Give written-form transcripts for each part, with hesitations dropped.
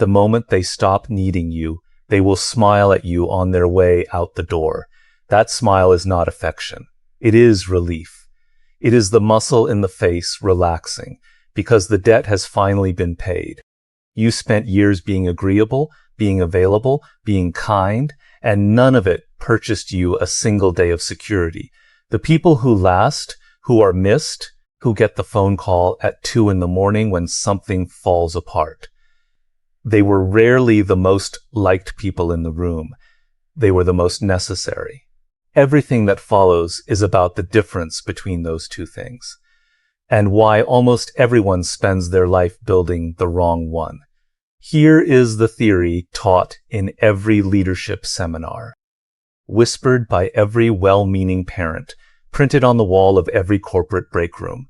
The moment they stop needing you, they will smile at you on their way out the door. That smile is not affection. It is relief. It is the muscle in the face relaxing, because the debt has finally been paid. You spent years being agreeable, being available, being kind, and none of it purchased you a single day of security. The people who last, who are missed, who get the phone call at 2 a.m. when something falls apart. They were rarely the most liked people in the room. They were the most necessary. Everything that follows is about the difference between those two things, and why almost everyone spends their life building the wrong one. Here is the theory taught in every leadership seminar, whispered by every well-meaning parent, printed on the wall of every corporate break room.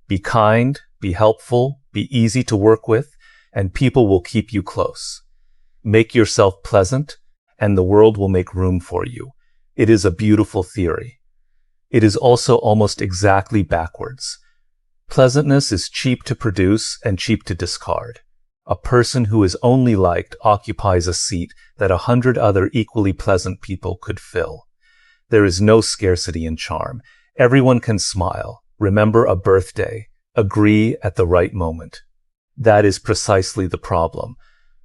Be kind, be helpful, be easy to work with, and people will keep you close. Make yourself pleasant, and the world will make room for you. It is a beautiful theory. It is also almost exactly backwards. Pleasantness is cheap to produce and cheap to discard. A person who is only liked occupies a seat that 100 other equally pleasant people could fill. There is no scarcity in charm. Everyone can smile, remember a birthday, agree at the right moment. That is precisely the problem.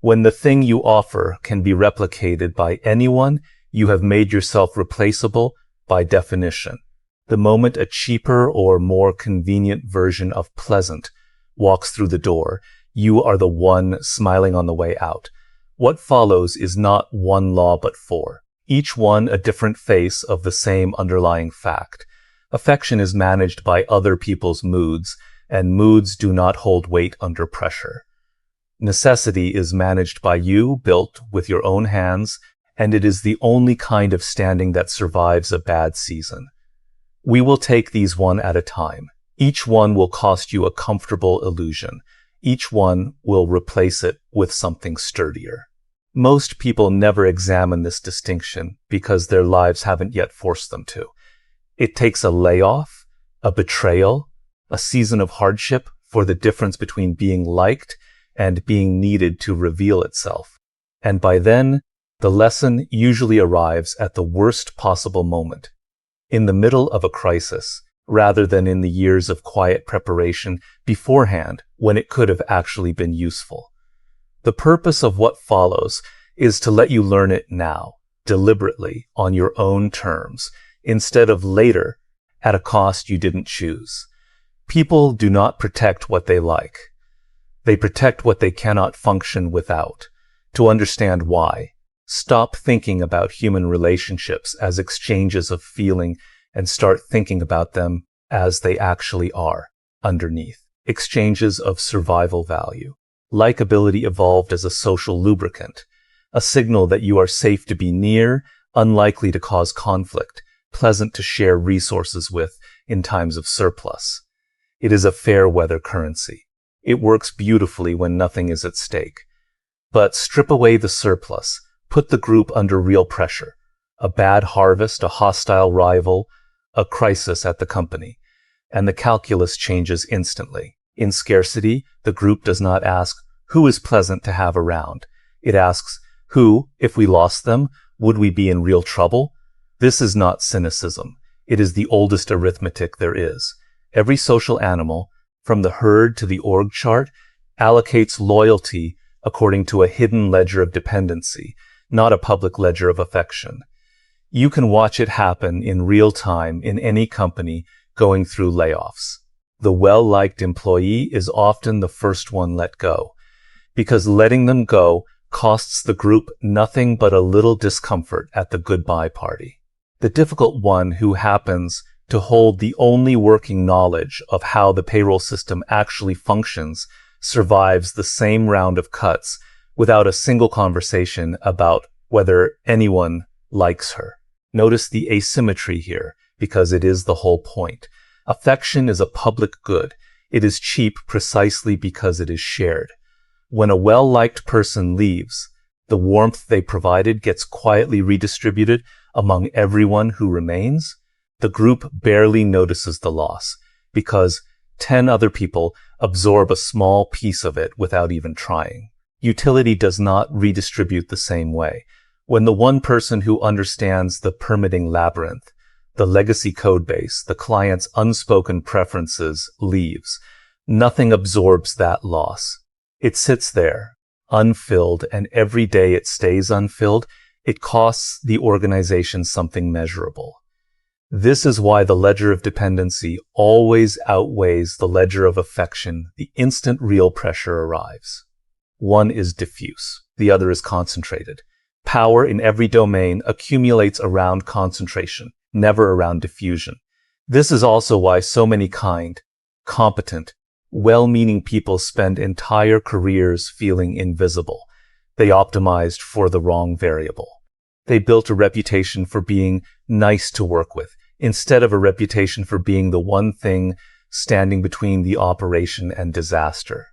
When the thing you offer can be replicated by anyone, you have made yourself replaceable by definition. The moment a cheaper or more convenient version of pleasant walks through the door, you are the one smiling on the way out. What follows is not one law but four, each one a different face of the same underlying fact. Affection is managed by other people's moods, and moods do not hold weight under pressure. Necessity is managed by you, built with your own hands, and it is the only kind of standing that survives a bad season. We will take these one at a time. Each one will cost you a comfortable illusion. Each one will replace it with something sturdier. Most people never examine this distinction because their lives haven't yet forced them to. It takes a layoff, a betrayal, a season of hardship for the difference between being liked and being needed to reveal itself. And by then, the lesson usually arrives at the worst possible moment, in the middle of a crisis, rather than in the years of quiet preparation beforehand when it could have actually been useful. The purpose of what follows is to let you learn it now, deliberately, on your own terms, instead of later, at a cost you didn't choose. People do not protect what they like. They protect what they cannot function without. To understand why, stop thinking about human relationships as exchanges of feeling and start thinking about them as they actually are, underneath. Exchanges of survival value. Likability evolved as a social lubricant, a signal that you are safe to be near, unlikely to cause conflict, pleasant to share resources with in times of surplus. It is a fair weather currency. It works beautifully when nothing is at stake. But strip away the surplus, put the group under real pressure. A bad harvest, a hostile rival, a crisis at the company, and the calculus changes instantly. In scarcity, the group does not ask, who is pleasant to have around? It asks, who, if we lost them, would we be in real trouble? This is not cynicism. It is the oldest arithmetic there is. Every social animal, from the herd to the org chart, allocates loyalty according to a hidden ledger of dependency, not a public ledger of affection. You can watch it happen in real time in any company going through layoffs. The well-liked employee is often the first one let go, because letting them go costs the group nothing but a little discomfort at the goodbye party. The difficult one who happens to hold the only working knowledge of how the payroll system actually functions survives the same round of cuts without a single conversation about whether anyone likes her. Notice the asymmetry here, because it is the whole point. Affection is a public good. It is cheap precisely because it is shared. When a well-liked person leaves, the warmth they provided gets quietly redistributed among everyone who remains. The group barely notices the loss, because 10 other people absorb a small piece of it without even trying. Utility does not redistribute the same way. When the one person who understands the permitting labyrinth, the legacy codebase, the client's unspoken preferences leaves, nothing absorbs that loss. It sits there, unfilled, and every day it stays unfilled, it costs the organization something measurable. This is why the ledger of dependency always outweighs the ledger of affection the instant real pressure arrives. One is diffuse, the other is concentrated. Power in every domain accumulates around concentration, never around diffusion. This is also why so many kind, competent, well-meaning people spend entire careers feeling invisible. They optimized for the wrong variable. They built a reputation for being nice to work with, instead of a reputation for being the one thing standing between the operation and disaster.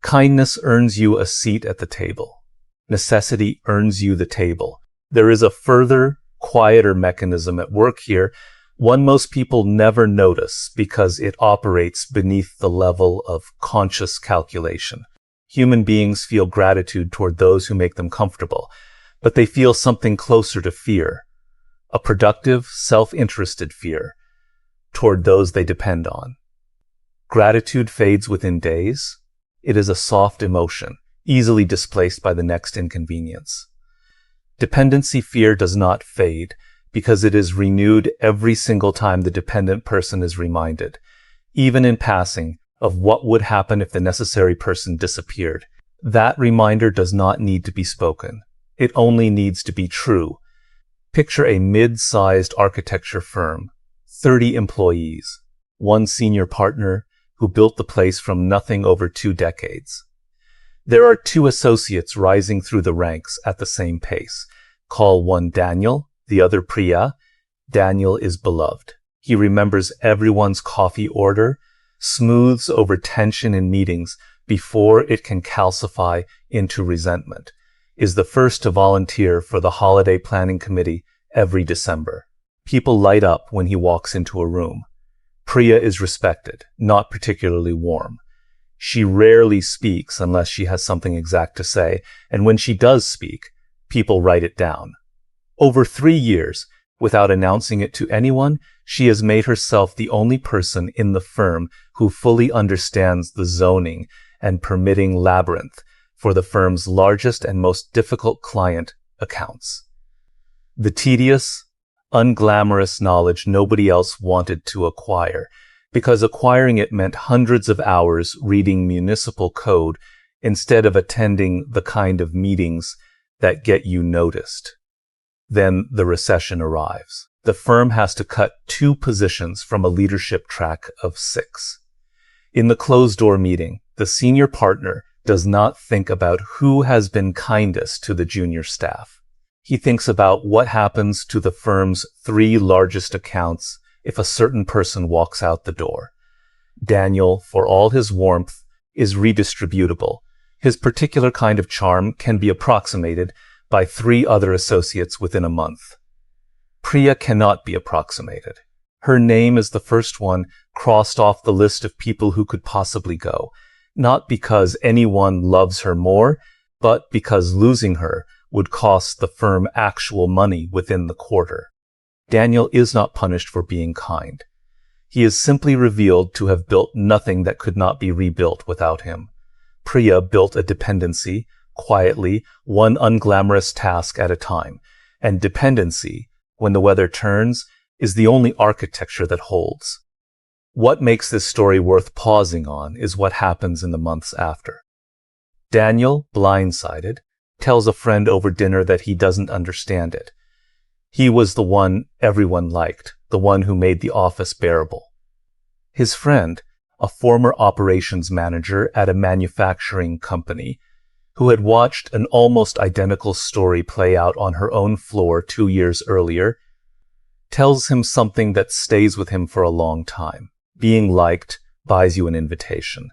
Kindness earns you a seat at the table. Necessity earns you the table. There is a further, quieter mechanism at work here, one most people never notice because it operates beneath the level of conscious calculation. Human beings feel gratitude toward those who make them comfortable, but they feel something closer to fear, a productive, self-interested fear toward those they depend on. Gratitude fades within days. It is a soft emotion, easily displaced by the next inconvenience. Dependency fear does not fade because it is renewed every single time the dependent person is reminded, even in passing, of what would happen if the necessary person disappeared. That reminder does not need to be spoken. It only needs to be true. Picture a mid-sized architecture firm, 30 employees, one senior partner who built the place from nothing over 2 decades. There are 2 associates rising through the ranks at the same pace. Call one Daniel, the other Priya. Daniel is beloved. He remembers everyone's coffee order, smooths over tension in meetings before it can calcify into resentment, is the first to volunteer for the holiday planning committee every December. People light up when he walks into a room. Priya is respected, not particularly warm. She rarely speaks unless she has something exact to say, and when she does speak, people write it down. Over 3 years, without announcing it to anyone, she has made herself the only person in the firm who fully understands the zoning and permitting labyrinth for the firm's largest and most difficult client accounts. The tedious, unglamorous knowledge nobody else wanted to acquire, because acquiring it meant hundreds of hours reading municipal code instead of attending the kind of meetings that get you noticed. Then the recession arrives. The firm has to cut 2 positions from a leadership track of 6. In the closed-door meeting, the senior partner does not think about who has been kindest to the junior staff. He thinks about what happens to the firm's 3 largest accounts if a certain person walks out the door. Daniel, for all his warmth, is redistributable. His particular kind of charm can be approximated by 3 other associates within a month. Priya cannot be approximated. Her name is the first one crossed off the list of people who could possibly go, not because anyone loves her more, but because losing her would cost the firm actual money within the quarter. Daniel is not punished for being kind. He is simply revealed to have built nothing that could not be rebuilt without him. Priya built a dependency, quietly, one unglamorous task at a time, and dependency, when the weather turns, is the only architecture that holds. What makes this story worth pausing on is what happens in the months after. Daniel, blindsided, tells a friend over dinner that he doesn't understand it. He was the one everyone liked, the one who made the office bearable. His friend, a former operations manager at a manufacturing company, who had watched an almost identical story play out on her own floor 2 years earlier, tells him something that stays with him for a long time. Being liked buys you an invitation.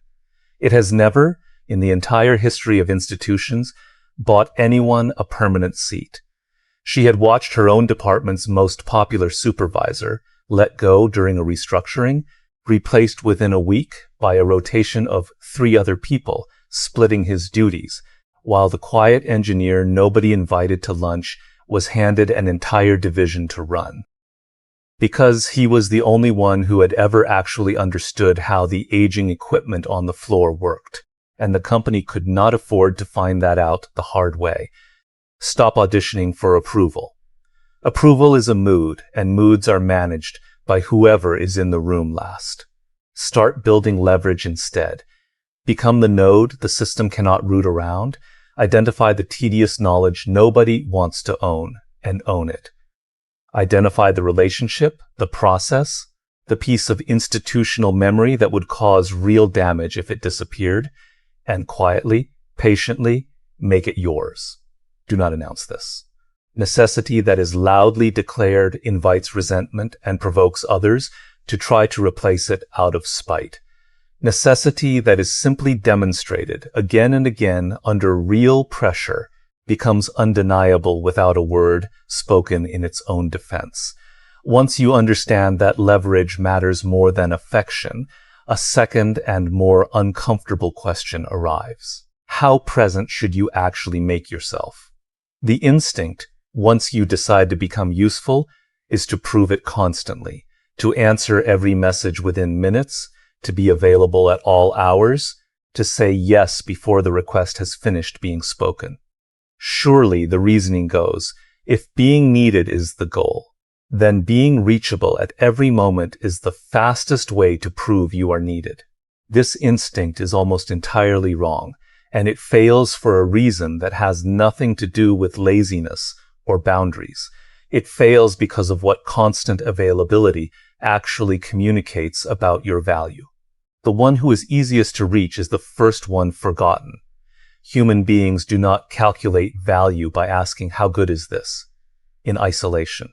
It has never, in the entire history of institutions, bought anyone a permanent seat. She had watched her own department's most popular supervisor let go during a restructuring, replaced within a week by a rotation of 3 other people, splitting his duties, while the quiet engineer nobody invited to lunch was handed an entire division to run. Because he was the only one who had ever actually understood how the aging equipment on the floor worked, and the company could not afford to find that out the hard way. Stop auditioning for approval. Approval is a mood, and moods are managed by whoever is in the room last. Start building leverage instead. Become the node the system cannot root around. Identify the tedious knowledge nobody wants to own, and own it. Identify the relationship, the process, the piece of institutional memory that would cause real damage if it disappeared, and quietly, patiently, make it yours. Do not announce this. Necessity that is loudly declared invites resentment and provokes others to try to replace it out of spite. Necessity that is simply demonstrated again and again under real pressure becomes undeniable without a word spoken in its own defense. Once you understand that leverage matters more than affection, a second and more uncomfortable question arrives. How present should you actually make yourself? The instinct, once you decide to become useful, is to prove it constantly, to answer every message within minutes, to be available at all hours, to say yes before the request has finished being spoken. Surely the reasoning goes, if being needed is the goal, then being reachable at every moment is the fastest way to prove you are needed. This instinct is almost entirely wrong, and it fails for a reason that has nothing to do with laziness or boundaries. It fails because of what constant availability actually communicates about your value. The one who is easiest to reach is the first one forgotten. Human beings do not calculate value by asking, "How good is this?" in isolation.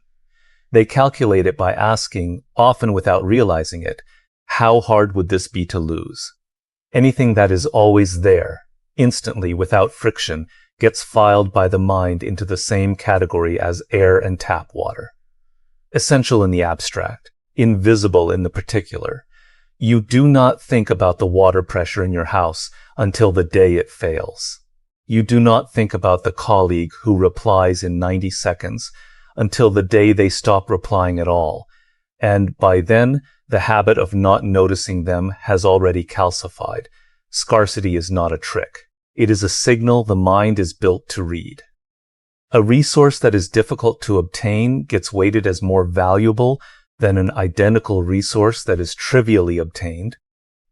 They calculate it by asking, often without realizing it, "How hard would this be to lose?" Anything that is always there, instantly, without friction, gets filed by the mind into the same category as air and tap water. Essential in the abstract, invisible in the particular. You do not think about the water pressure in your house until the day it fails. You do not think about the colleague who replies in 90 seconds until the day they stop replying at all, and by then, the habit of not noticing them has already calcified. Scarcity is not a trick. It is a signal the mind is built to read. A resource that is difficult to obtain gets weighted as more valuable than an identical resource that is trivially obtained,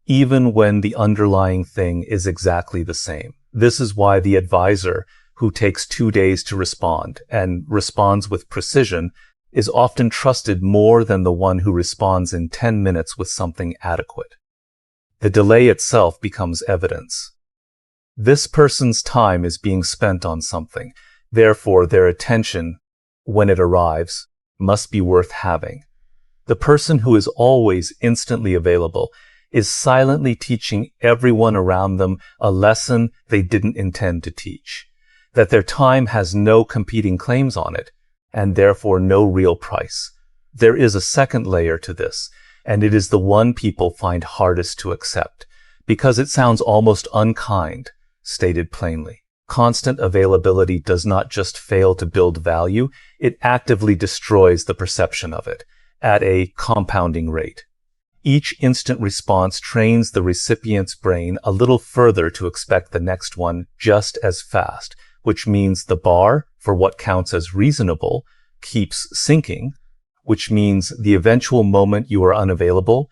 even when the underlying thing is exactly the same. This is why the advisor who takes 2 days to respond and responds with precision is often trusted more than the one who responds in 10 minutes with something adequate. The delay itself becomes evidence. This person's time is being spent on something, therefore their attention, when it arrives, must be worth having. The person who is always instantly available is silently teaching everyone around them a lesson they didn't intend to teach, that their time has no competing claims on it, and therefore no real price. There is a second layer to this, and it is the one people find hardest to accept, because it sounds almost unkind, stated plainly. Constant availability does not just fail to build value, it actively destroys the perception of it, at a compounding rate. Each instant response trains the recipient's brain a little further to expect the next one just as fast, which means the bar for what counts as reasonable keeps sinking, which means the eventual moment you are unavailable,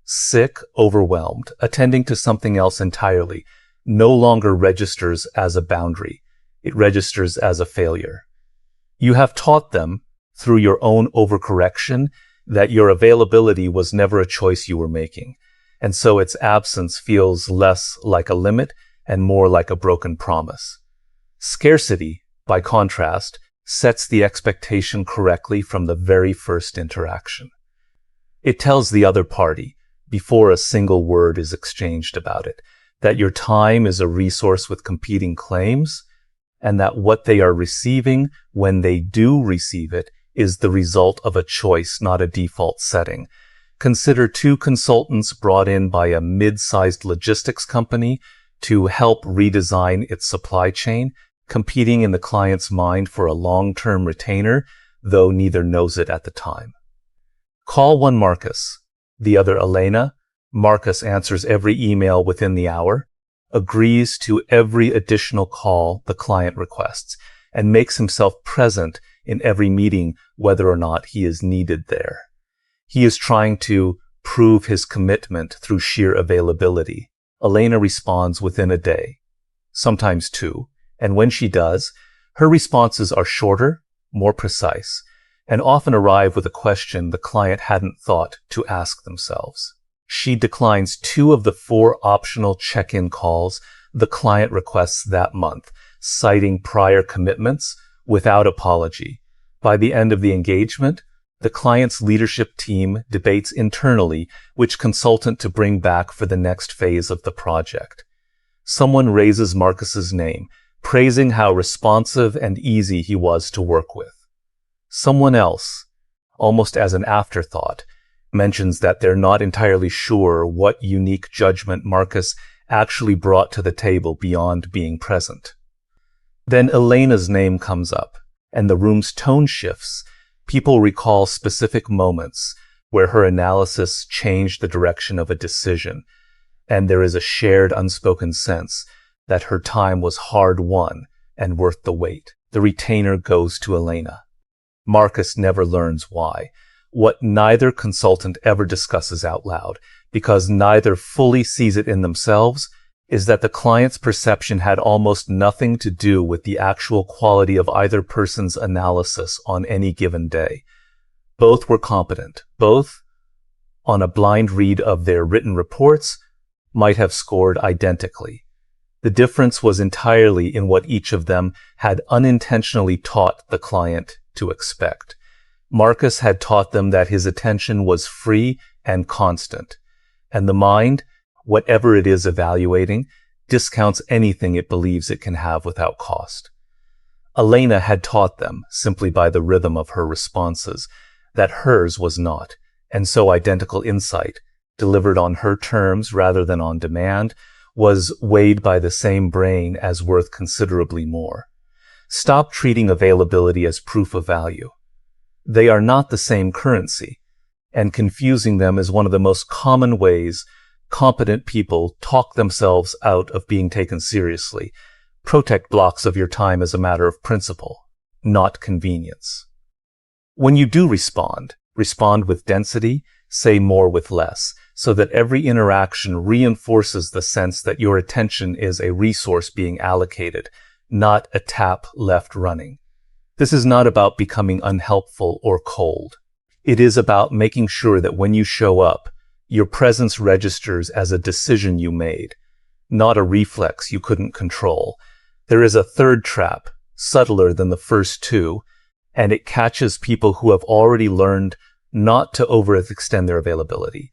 sick, overwhelmed, attending to something else entirely, no longer registers as a boundary. It registers as a failure. You have taught them, through your own overcorrection, that your availability was never a choice you were making, and so its absence feels less like a limit and more like a broken promise. Scarcity, by contrast, sets the expectation correctly from the very first interaction. It tells the other party, before a single word is exchanged about it, that your time is a resource with competing claims, and that what they are receiving when they do receive it is the result of a choice, not a default setting. Consider 2 consultants brought in by a mid-sized logistics company to help redesign its supply chain, competing in the client's mind for a long-term retainer, though neither knows it at the time. Call one Marcus, the other Elena. Marcus answers every email within the hour, agrees to every additional call the client requests, and makes himself present in every meeting whether or not he is needed there. He is trying to prove his commitment through sheer availability. Elena responds within a day, sometimes two, and when she does, her responses are shorter, more precise, and often arrive with a question the client hadn't thought to ask themselves. She declines 2 of the 4 optional check-in calls the client requests that month, citing prior commitments without apology. By the end of the engagement, the client's leadership team debates internally which consultant to bring back for the next phase of the project. Someone raises Marcus's name, praising how responsive and easy he was to work with. Someone else, almost as an afterthought, mentions that they're not entirely sure what unique judgment Marcus actually brought to the table beyond being present. Then Elena's name comes up, and the room's tone shifts. People recall specific moments where her analysis changed the direction of a decision, and there is a shared unspoken sense that her time was hard-won and worth the wait. The retainer goes to Elena. Marcus never learns why. What neither consultant ever discusses out loud, because neither fully sees it in themselves, is that the client's perception had almost nothing to do with the actual quality of either person's analysis on any given day. Both were competent. Both, on a blind read of their written reports, might have scored identically. The difference was entirely in what each of them had unintentionally taught the client to expect. Marcus had taught them that his attention was free and constant, and the mind, whatever it is evaluating, discounts anything it believes it can have without cost. Elena had taught them, simply by the rhythm of her responses, that hers was not, and so identical insight, delivered on her terms rather than on demand, was weighed by the same brain as worth considerably more. Stop treating availability as proof of value. They are not the same currency, and confusing them is one of the most common ways competent people talk themselves out of being taken seriously. Protect blocks of your time as a matter of principle, not convenience. When you do respond with density, say more with less, so that every interaction reinforces the sense that your attention is a resource being allocated, not a tap left running. This is not about becoming unhelpful or cold. It is about making sure that when you show up, your presence registers as a decision you made, not a reflex you couldn't control. There is a third trap, subtler than the first 2, and it catches people who have already learned not to overextend their availability.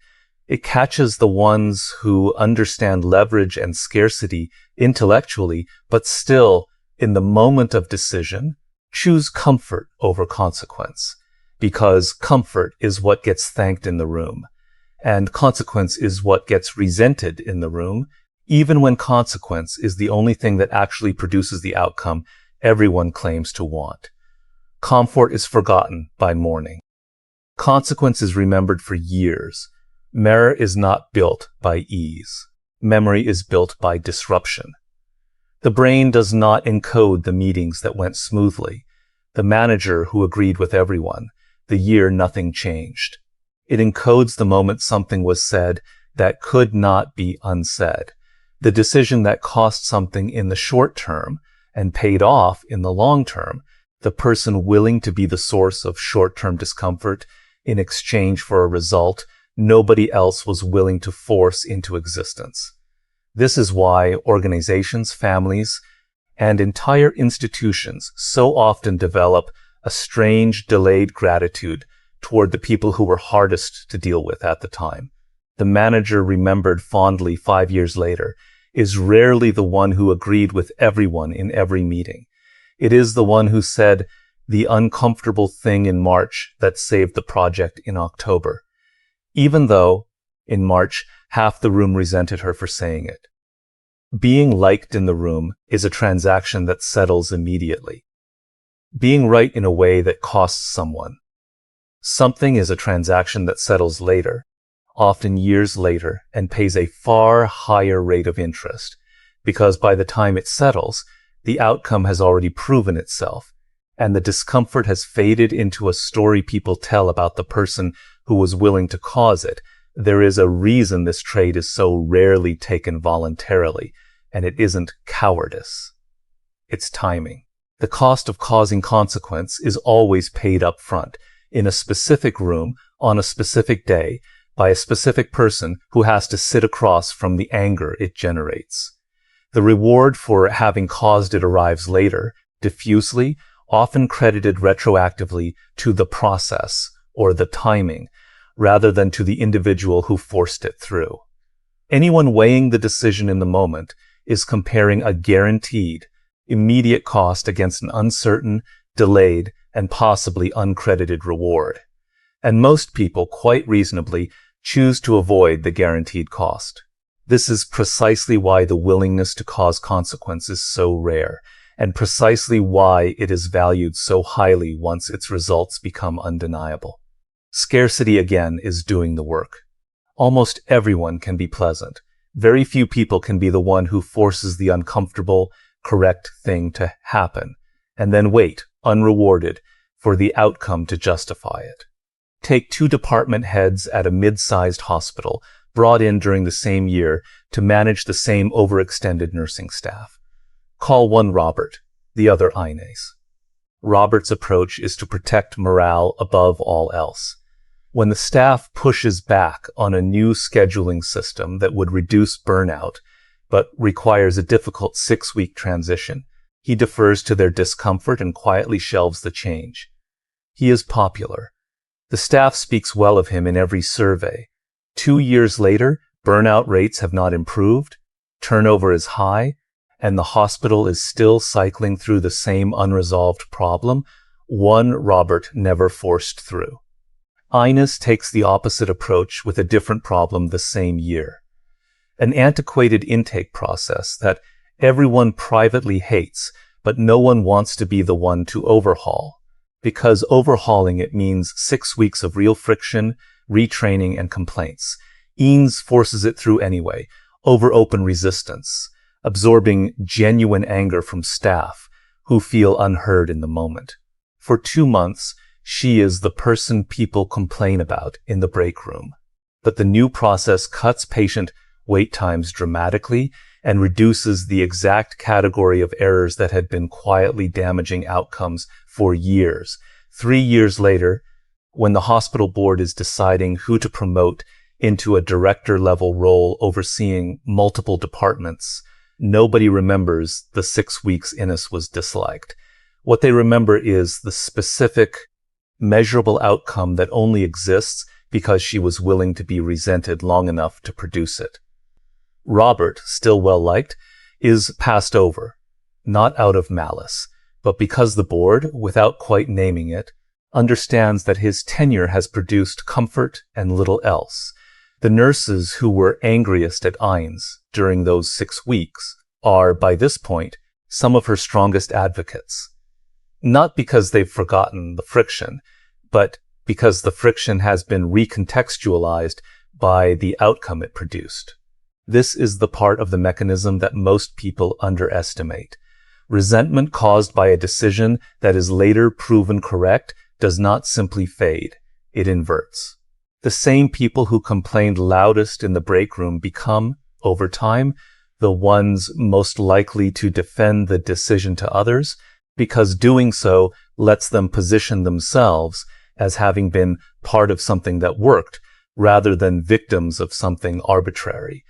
It catches the ones who understand leverage and scarcity intellectually, but still, in the moment of decision, choose comfort over consequence, because comfort is what gets thanked in the room, and consequence is what gets resented in the room, even when consequence is the only thing that actually produces the outcome everyone claims to want. Comfort is forgotten by morning. Consequence is remembered for years. Memory is not built by ease. Memory is built by disruption. The brain does not encode the meetings that went smoothly, the manager who agreed with everyone, the year nothing changed. It encodes the moment something was said that could not be unsaid, the decision that cost something in the short term and paid off in the long term, the person willing to be the source of short-term discomfort in exchange for a result nobody else was willing to force into existence. This is why organizations, families, and entire institutions so often develop a strange, delayed gratitude toward the people who were hardest to deal with at the time. The manager remembered fondly 5 years later is rarely the one who agreed with everyone in every meeting. It is the one who said the uncomfortable thing in March that saved the project in October, even though, in March, half the room resented her for saying it. Being liked in the room is a transaction that settles immediately. Being right in a way that costs someone. Something is a transaction that settles later, often years later, and pays a far higher rate of interest, because by the time it settles, the outcome has already proven itself, and the discomfort has faded into a story people tell about the person who was willing to cause it. There is a reason this trade is so rarely taken voluntarily, and it isn't cowardice. It's timing. The cost of causing consequence is always paid up front, in a specific room, on a specific day, by a specific person who has to sit across from the anger it generates. The reward for having caused it arrives later, diffusely, often credited retroactively to the process or the timing, rather than to the individual who forced it through. Anyone weighing the decision in the moment is comparing a guaranteed, immediate cost against an uncertain, delayed, and possibly uncredited reward. And most people, quite reasonably, choose to avoid the guaranteed cost. This is precisely why the willingness to cause consequence is so rare, and precisely why it is valued so highly once its results become undeniable. Scarcity, again, is doing the work. Almost everyone can be pleasant. Very few people can be the one who forces the uncomfortable, correct thing to happen, and then wait, unrewarded, for the outcome to justify it. Take 2 department heads at a mid-sized hospital, brought in during the same year to manage the same overextended nursing staff. Call one Robert, the other Inez. Robert's approach is to protect morale above all else. When the staff pushes back on a new scheduling system that would reduce burnout, but requires a difficult 6-week transition, he defers to their discomfort and quietly shelves the change. He is popular. The staff speaks well of him in every survey. 2 years later, burnout rates have not improved, turnover is high, and the hospital is still cycling through the same unresolved problem one Robert never forced through. Inez takes the opposite approach with a different problem the same year. An antiquated intake process that everyone privately hates, but no one wants to be the one to overhaul. Because overhauling it means 6 weeks of real friction, retraining, and complaints. Inez forces it through anyway, over open resistance, absorbing genuine anger from staff who feel unheard in the moment. For 2 months, she is the person people complain about in the break room. But the new process cuts patient wait times dramatically and reduces the exact category of errors that had been quietly damaging outcomes for years. 3 years later, when the hospital board is deciding who to promote into a director-level role overseeing multiple departments, nobody remembers the 6 weeks Inez was disliked. What they remember is the specific, measurable outcome that only exists because she was willing to be resented long enough to produce it. Robert, still well-liked, is passed over, not out of malice, but because the board, without quite naming it, understands that his tenure has produced comfort and little else. The nurses who were angriest at Inez during those 6 weeks are, by this point, some of her strongest advocates. Not because they've forgotten the friction, but because the friction has been recontextualized by the outcome it produced. This is the part of the mechanism that most people underestimate. Resentment caused by a decision that is later proven correct does not simply fade, it inverts. The same people who complained loudest in the break room become, over time, the ones most likely to defend the decision to others, because doing so lets them position themselves as having been part of something that worked, rather than victims of something arbitrary.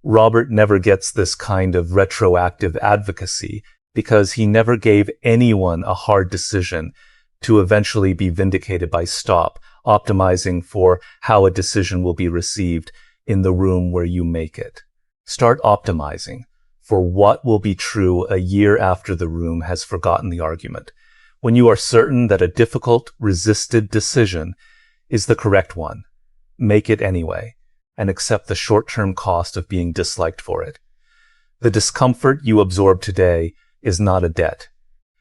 Robert never gets this kind of retroactive advocacy because he never gave anyone a hard decision to eventually be vindicated by stop optimizing for how a decision will be received in the room where you make it. Start optimizing for what will be true a year after the room has forgotten the argument. When you are certain that a difficult, resisted decision is the correct one, make it anyway, and accept the short-term cost of being disliked for it. The discomfort you absorb today is not a debt.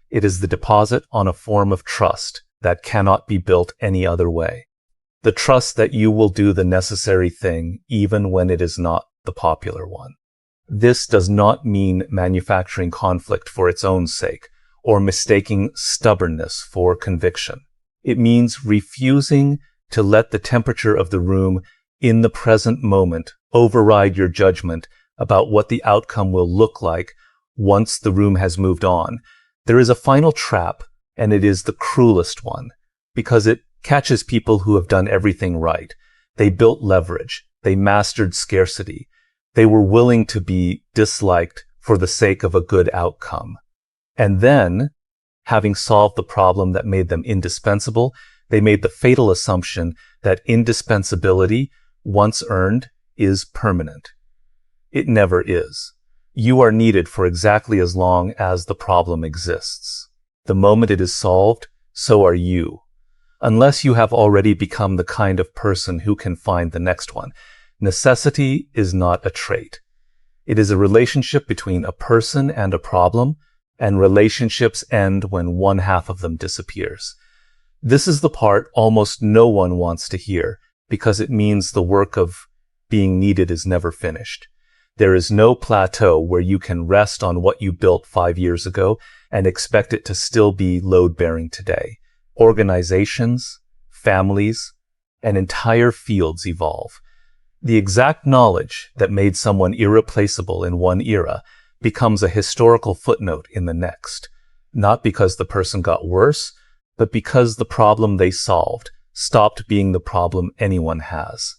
It is the deposit on a form of trust that cannot be built any other way. The trust that you will do the necessary thing even when it is not the popular one. This does not mean manufacturing conflict for its own sake or mistaking stubbornness for conviction. It means refusing to let the temperature of the room in the present moment override your judgment about what the outcome will look like once the room has moved on. There is a final trap, and it is the cruelest one, because it catches people who have done everything right. They built leverage. They mastered scarcity. They were willing to be disliked for the sake of a good outcome. And then, having solved the problem that made them indispensable, they made the fatal assumption that indispensability, once earned, is permanent. It never is. You are needed for exactly as long as the problem exists. The moment it is solved, so are you. Unless you have already become the kind of person who can find the next one. Necessity is not a trait. It is a relationship between a person and a problem, and relationships end when one half of them disappears. This is the part almost no one wants to hear, because it means the work of being needed is never finished. There is no plateau where you can rest on what you built 5 years ago and expect it to still be load-bearing today. Organizations, families, and entire fields evolve. The exact knowledge that made someone irreplaceable in one era becomes a historical footnote in the next, not because the person got worse, but because the problem they solved stopped being the problem anyone has.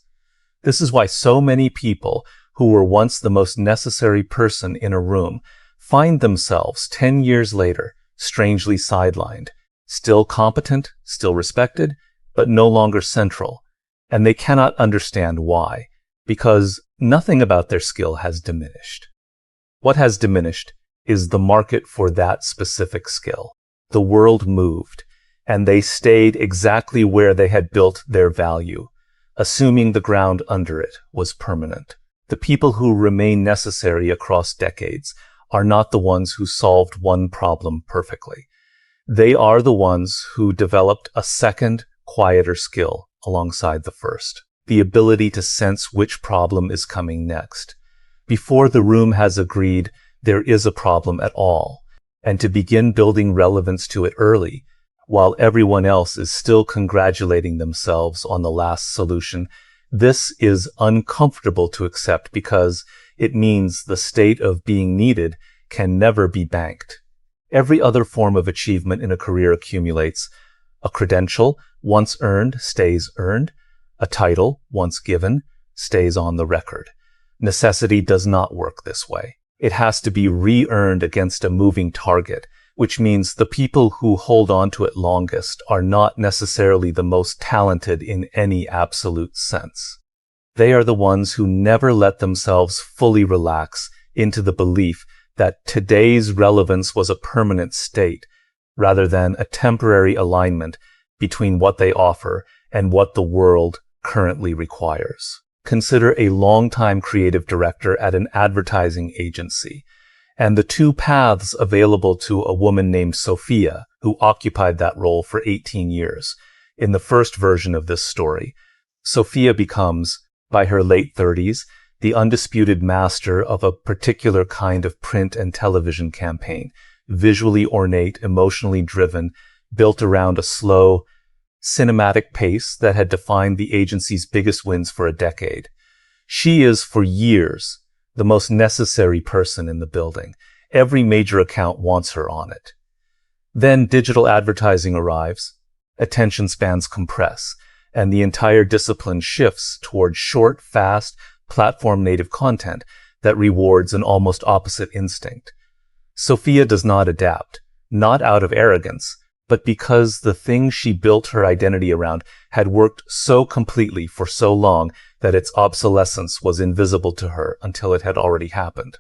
This is why so many people who were once the most necessary person in a room find themselves 10 years later strangely sidelined, still competent, still respected, but no longer central, and they cannot understand why, because nothing about their skill has diminished. What has diminished is the market for that specific skill. The world moved, and they stayed exactly where they had built their value, assuming the ground under it was permanent. The people who remain necessary across decades are not the ones who solved one problem perfectly. They are the ones who developed a second, quieter skill alongside the first, the ability to sense which problem is coming next, before the room has agreed there is a problem at all, and to begin building relevance to it early, while everyone else is still congratulating themselves on the last solution. This is uncomfortable to accept because it means the state of being needed can never be banked. Every other form of achievement in a career accumulates. A credential, once earned, stays earned. A title, once given, stays on the record. Necessity does not work this way. It has to be re-earned against a moving target, which means the people who hold on to it longest are not necessarily the most talented in any absolute sense. They are the ones who never let themselves fully relax into the belief that today's relevance was a permanent state, rather than a temporary alignment between what they offer and what the world currently requires. Consider a longtime creative director at an advertising agency, and the two paths available to a woman named Sophia, who occupied that role for 18 years. In the first version of this story, Sophia becomes, by her late 30s, the undisputed master of a particular kind of print and television campaign, visually ornate, emotionally driven, built around a slow, cinematic pace that had defined the agency's biggest wins for a decade. She is, for years, the most necessary person in the building. Every major account wants her on it. Then digital advertising arrives, attention spans compress, and the entire discipline shifts toward short, fast, platform-native content that rewards an almost opposite instinct. Sophia does not adapt, not out of arrogance, but because the thing she built her identity around had worked so completely for so long that its obsolescence was invisible to her until it had already happened.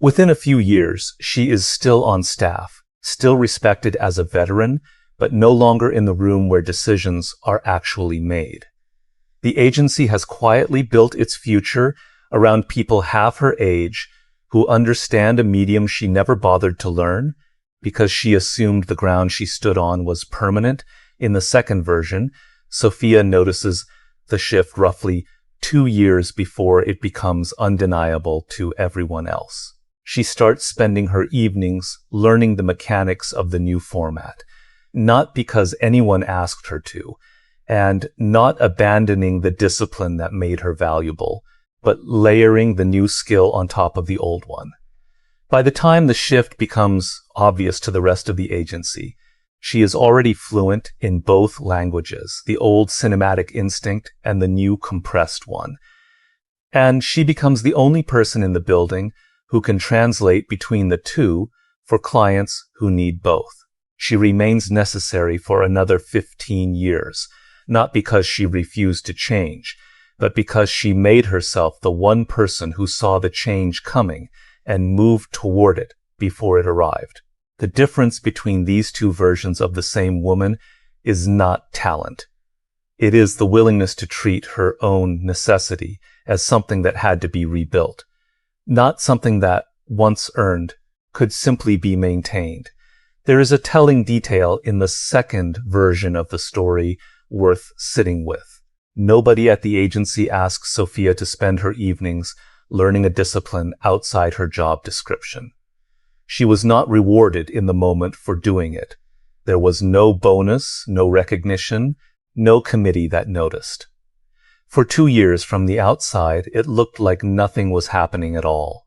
Within a few years, she is still on staff, still respected as a veteran, but no longer in the room where decisions are actually made. The agency has quietly built its future around people half her age who understand a medium she never bothered to learn because she assumed the ground she stood on was permanent. In the second version, Sophia notices the shift roughly 2 years before it becomes undeniable to everyone else. She starts spending her evenings learning the mechanics of the new format, not because anyone asked her to, and not abandoning the discipline that made her valuable, but layering the new skill on top of the old one. By the time the shift becomes obvious to the rest of the agency, she is already fluent in both languages, the old cinematic instinct and the new compressed one. And she becomes the only person in the building who can translate between the two for clients who need both. She remains necessary for another 15 years, not because she refused to change, but because she made herself the one person who saw the change coming and moved toward it before it arrived. The difference between these two versions of the same woman is not talent. It is the willingness to treat her own necessity as something that had to be rebuilt, not something that, once earned, could simply be maintained. There is a telling detail in the second version of the story worth sitting with. Nobody at the agency asks Sophia to spend her evenings learning a discipline outside her job description. She was not rewarded in the moment for doing it. There was no bonus, no recognition, no committee that noticed. For 2 years from the outside, it looked like nothing was happening at all.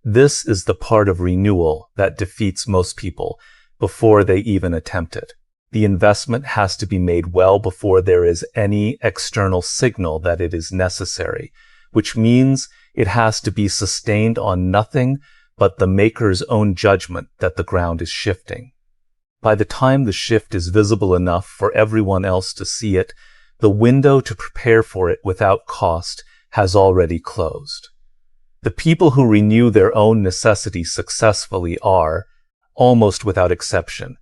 This is the part of renewal that defeats most people before they even attempt it. The investment has to be made well before there is any external signal that it is necessary, which means it has to be sustained on nothing but the maker's own judgment that the ground is shifting. By the time the shift is visible enough for everyone else to see it, the window to prepare for it without cost has already closed. The people who renew their own necessity successfully are, almost without exception,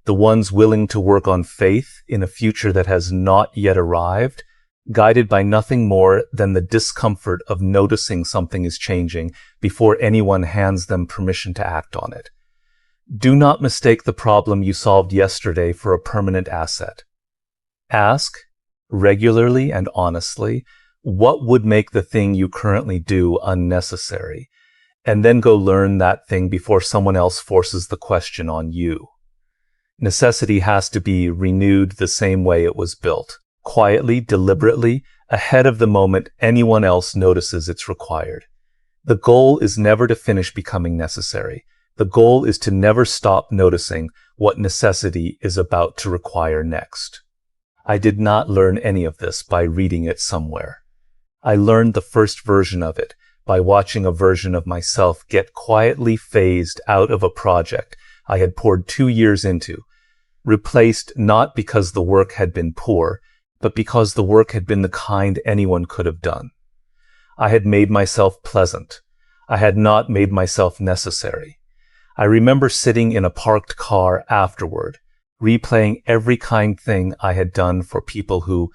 the ones willing to work on faith in a future that has not yet arrived, guided by nothing more than the discomfort of noticing something is changing before anyone hands them permission to act on it. Do not mistake the problem you solved yesterday for a permanent asset. Ask, regularly and honestly, what would make the thing you currently do unnecessary, and then go learn that thing before someone else forces the question on you. Necessity has to be renewed the same way it was built, quietly, deliberately, ahead of the moment anyone else notices it's required. The goal is never to finish becoming necessary. The goal is to never stop noticing what necessity is about to require next. I did not learn any of this by reading it somewhere. I learned the first version of it by watching a version of myself get quietly phased out of a project I had poured 2 years into, replaced not because the work had been poor, but because the work had been the kind anyone could have done. I had made myself pleasant. I had not made myself necessary. I remember sitting in a parked car afterward, replaying every kind thing I had done for people who,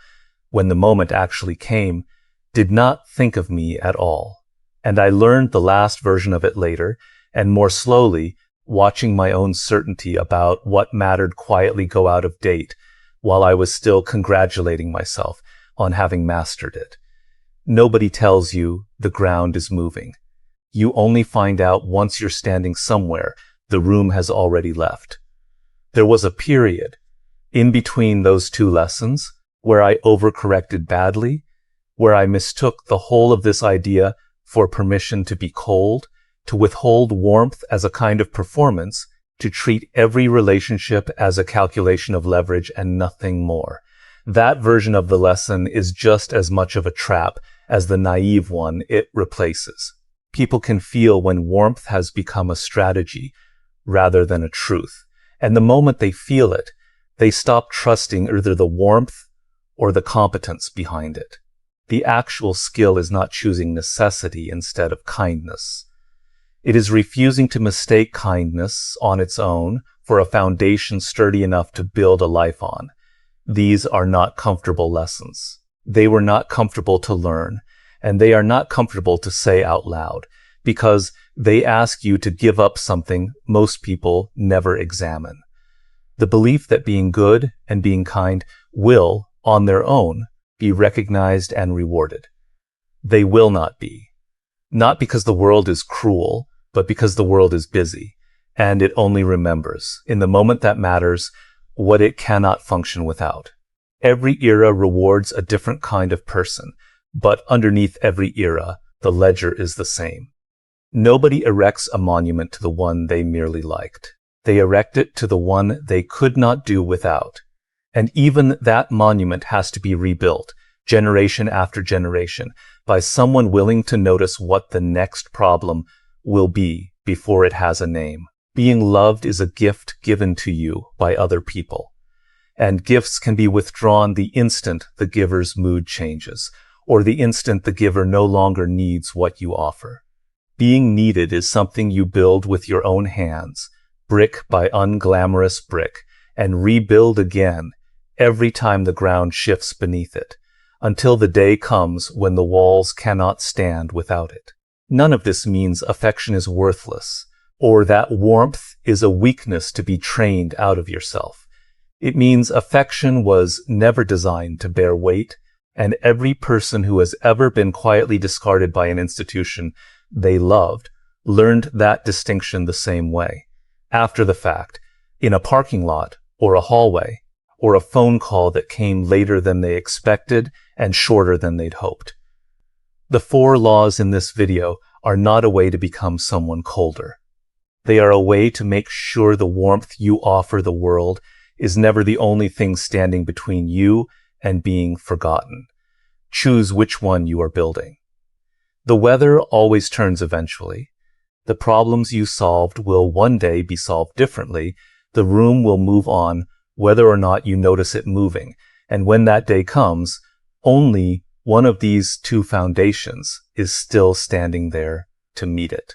when the moment actually came, did not think of me at all. And I learned the last version of it later, and more slowly, watching my own certainty about what mattered quietly go out of date, while I was still congratulating myself on having mastered it. Nobody tells you the ground is moving. You only find out once you're standing somewhere the room has already left. There was a period in between those two lessons where I overcorrected badly, where I mistook the whole of this idea for permission to be cold, to withhold warmth as a kind of performance, to treat every relationship as a calculation of leverage and nothing more. That version of the lesson is just as much of a trap as the naive one it replaces. People can feel when warmth has become a strategy rather than a truth. And the moment they feel it, they stop trusting either the warmth or the competence behind it. The actual skill is not choosing necessity instead of kindness. It is refusing to mistake kindness on its own for a foundation sturdy enough to build a life on. These are not comfortable lessons. They were not comfortable to learn, and they are not comfortable to say out loud, because They ask you to give up something most people never examine. The belief that being good and being kind will, on their own, be recognized and rewarded. They will not be. Not because the world is cruel, but because the world is busy, and it only remembers, in the moment that matters, what it cannot function without. Every era rewards a different kind of person, but underneath every era, the ledger is the same. Nobody erects a monument to the one they merely liked. They erect it to the one they could not do without. And even that monument has to be rebuilt, generation after generation, by someone willing to notice what the next problem will be before it has a name. Being loved is a gift given to you by other people. And gifts can be withdrawn the instant the giver's mood changes, or the instant the giver no longer needs what you offer. Being needed is something you build with your own hands, brick by unglamorous brick, and rebuild again every time the ground shifts beneath it, until the day comes when the walls cannot stand without it. None of this means affection is worthless, or that warmth is a weakness to be trained out of yourself. It means affection was never designed to bear weight, and every person who has ever been quietly discarded by an institution they loved learned that distinction the same way, after the fact, in a parking lot, or a hallway, or a phone call that came later than they expected and shorter than they'd hoped. The 4 laws in this video are not a way to become someone colder. They are a way to make sure the warmth you offer the world is never the only thing standing between you and being forgotten. Choose which one you are building. The weather always turns eventually. The problems you solved will one day be solved differently. The room will move on whether or not you notice it moving. And when that day comes, only one of these 2 foundations is still standing there to meet it.